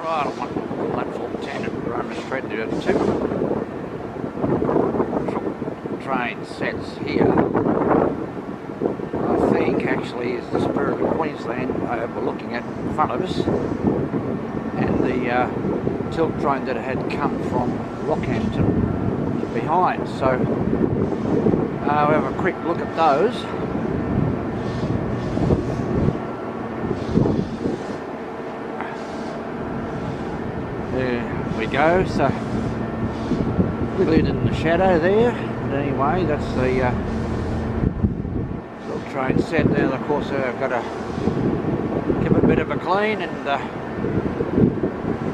Right, I'm on platform 10 at Roma Street. There are two train sets here. I think actually is the Spirit of Queensland overlooking it in front of us, and the tilt train that had come from Rockhampton behind. So we'll have a quick look at those. There we go. So we're living in the shadow there, but anyway, that's the little train set there. Of course, I've got to give it a bit of a clean and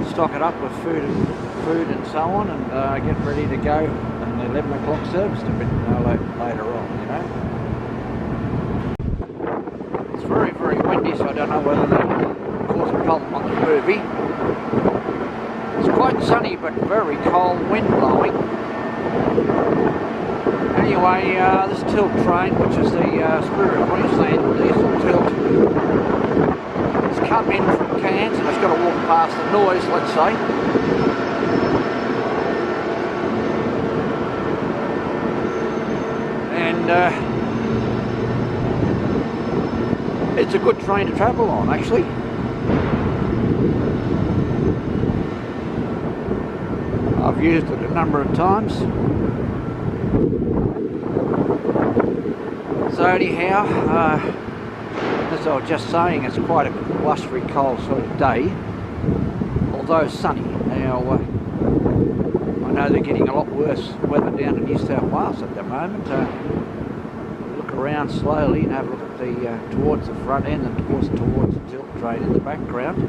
stock it up with food and so on, and get ready to go in the 11 o'clock service a bit later on, you know. It's very, very windy, so I don't know whether that caused a problem on the movie. It's quite sunny, but very cold wind blowing. Anyway, this tilt train, which is the Spirit of Queensland diesel tilt, it's come in from Cairns and it's got to walk past the noise, let's say. And it's a good train to travel on, actually. I've used it a number of times. So anyhow, as I was just saying, it's quite a blustery cold sort of day, although sunny. Now, I know they're getting a lot worse weather down in New South Wales at the moment. Look around slowly and have a look at the towards the front end and towards the tilt train in the background.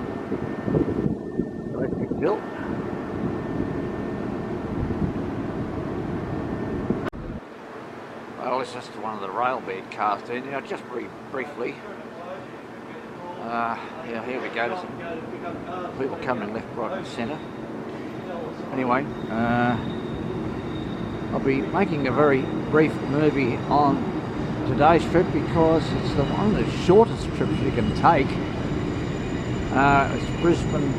Electric tilt. Well, it's just one of the rail bed cars there. Now, just very briefly, yeah, here we go. There's some people coming left, right and centre. Anyway, I'll be making a very brief movie on today's trip because it's one of the shortest trips you can take. It's Brisbane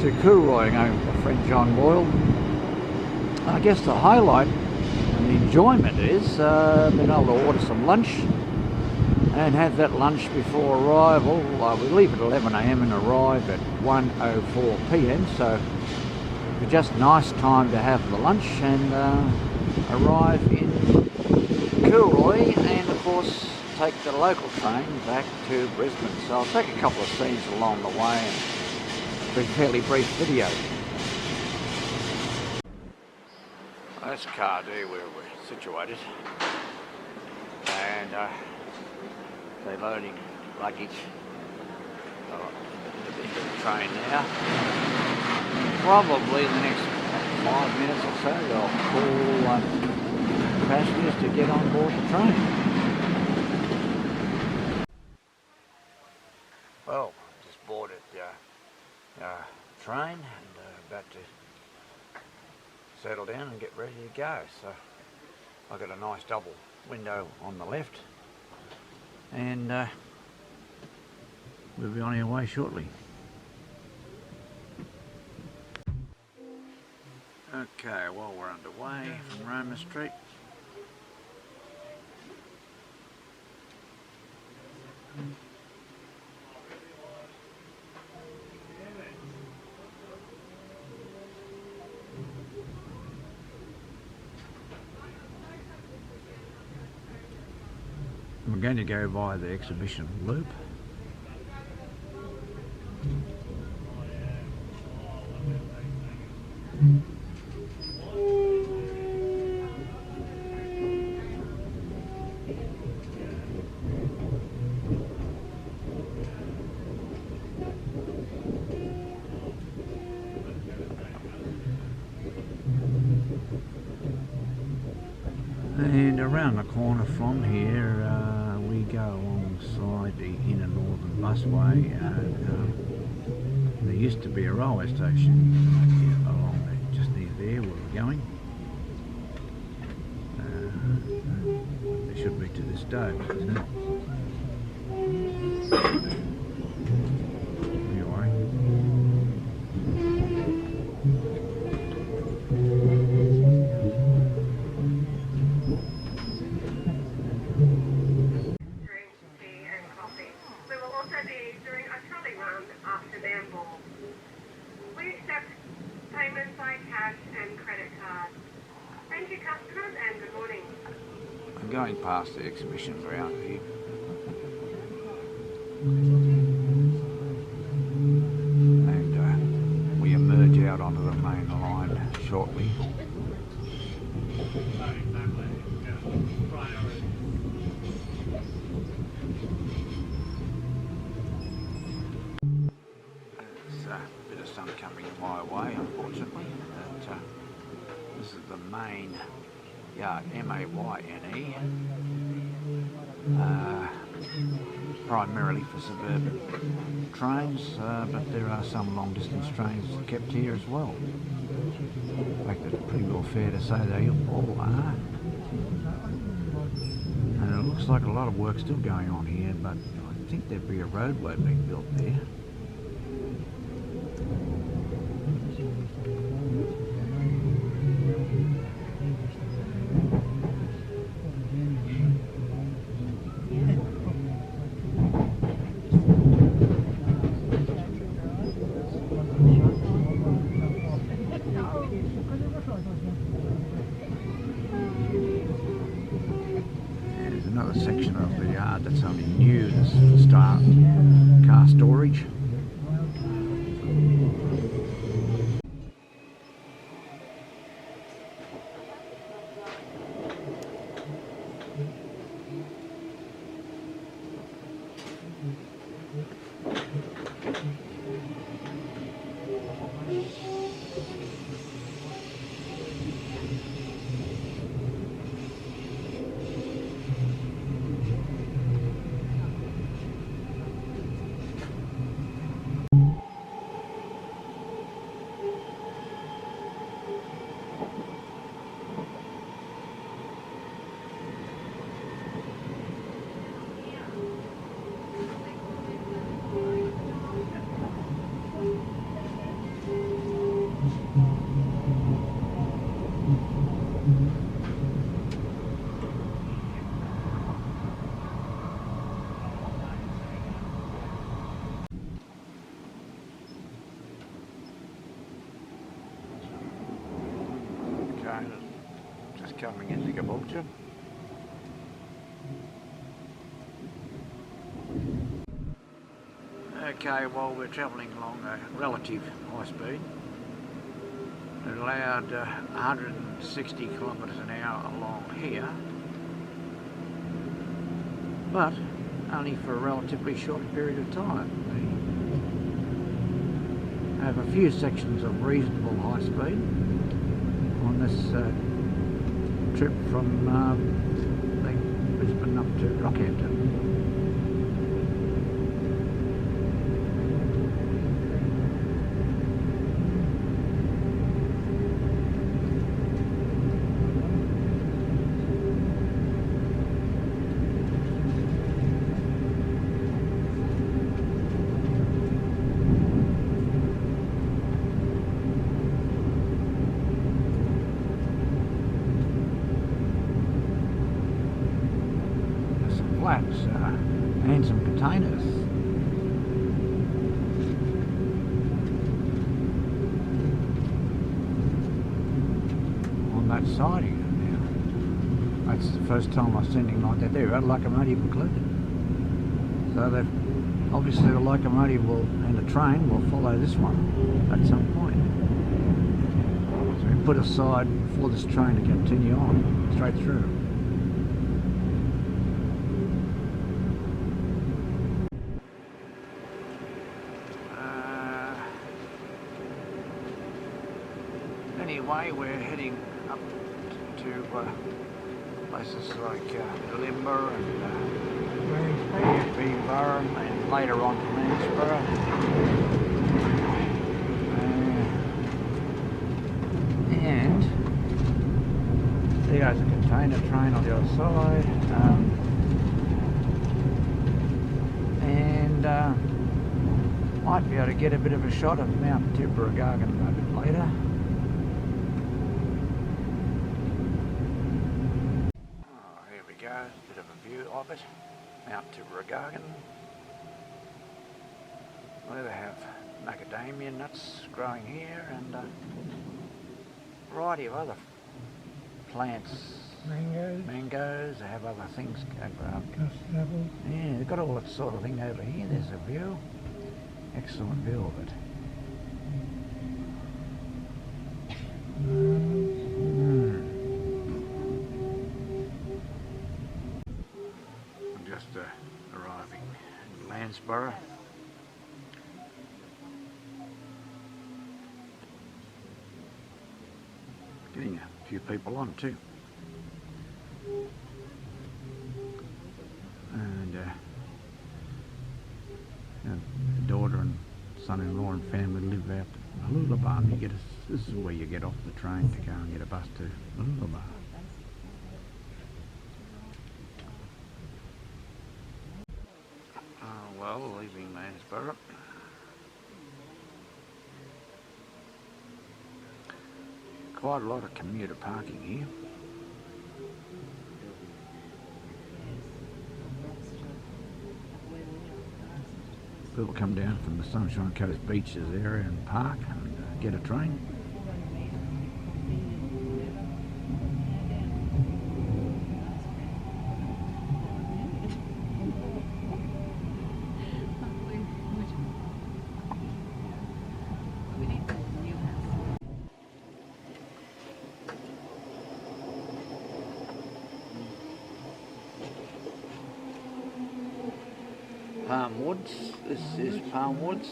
to Cooroy, my friend John Coyle. I guess the highlight and the enjoyment is being able to order some lunch and have that lunch before arrival. We leave at 11 AM and arrive at 1:04 PM, so it's just nice time to have the lunch and arrive in Cooroy and of course take the local train back to Brisbane. So I'll take a couple of scenes along the way and a fairly brief video. That's Cooroy where we're situated, and they're loading luggage into the train now. Probably in the next 5 minutes or so they'll call passengers to get on board the train. Well, just boarded train and about to settle down and get ready to go. So I've got a nice double window on the left, and we'll be on our way shortly. Okay, well, we're underway from Roma Street. We're going to go by the exhibition loop. And around the corner from here we go alongside the Inner Northern Busway. There used to be a railway station along there, just near there where we're going. There should be to this day, isn't it? Anyway, a trolley run after their ball. We accept payments by cash and credit card. Thank you, customers, and good morning. I'm going past the exhibition ground here. And we emerge out onto the main line shortly. There's a bit of sun coming my way, unfortunately. But, this is the main yard, M-A-Y-N-E, primarily for suburban trains, but there are some long distance trains kept here as well. In fact, it's pretty well fair to say they all are. And it looks like a lot of work still going on here, but I think there'd be a roadway being built there. There's another section of the yard that's only new. This is for car storage. Just coming into Commuter. Okay, well, we're travelling along a relative high speed. It allowed 160 kilometres an hour along here, but only for a relatively short period of time. We have a few sections of reasonable high speed on this trip from Brisbane up to Rockhampton. Flats and some containers. On that siding now. That's the first time I've seen anything like that there, a locomotive included. So they've obviously the locomotive will and the train will follow this one at some point. So we put aside for this train to continue on straight through. Anyway, we're heading up to places like Limber and Beaver and later on to Mansborough. And there's a container train on the other side. Might be able to get a bit of a shot of Mount Tibbergargan a bit later. Bit of a view of it, Mount Tibbergargan. macadamia nuts growing here, and a variety of other plants. Mangoes, they have other things grown. Yeah, they've got all that sort of thing over here. There's a view. Excellent view of it. I'm just arriving in Landsborough. Getting a few people on too. And daughter and son-in-law and family live out at Lullaby. This is where you get off the train to go and get a bus to Lullaby. Well, leaving Landsborough. Quite a lot of commuter parking here. People come down from the Sunshine Coast Beaches area and park and get a train. Palm Woods. This is Palm Woods.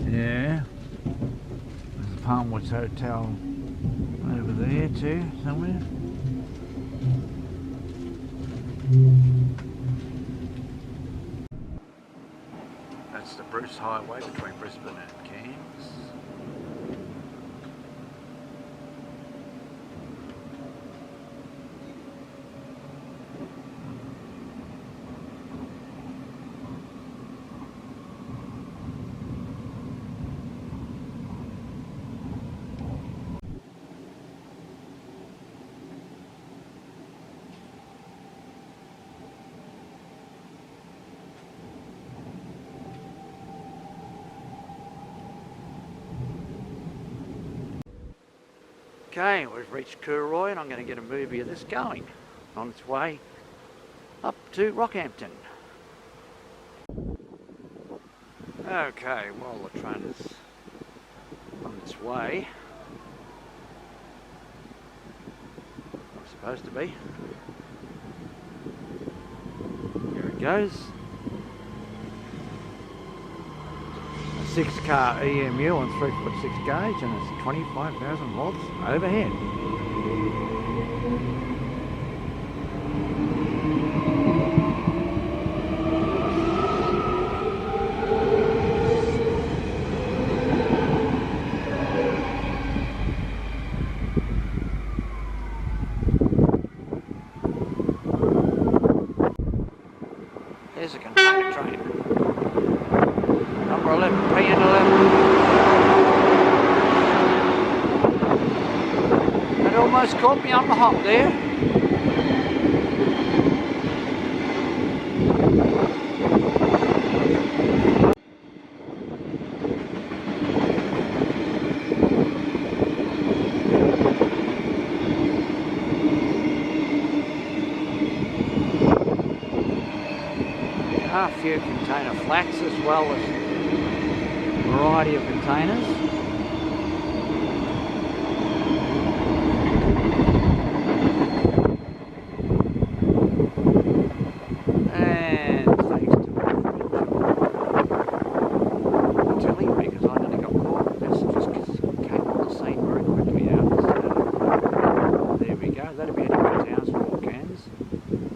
Yeah. There's a Palm Woods Hotel over there too, somewhere. That's the Bruce Highway between Brisbane and Cairns. Okay, we've reached Cooroy and I'm going to get a movie of this going on its way up to Rockhampton. Okay, well the train is on its way. It's supposed to be. Here it goes. A 6-car EMU on 3.6 gauge and it's 25,000 volts overhead. There's a container train. Number 11, PN11. It almost caught me on the hop there. A few container flats as well as a variety of containers.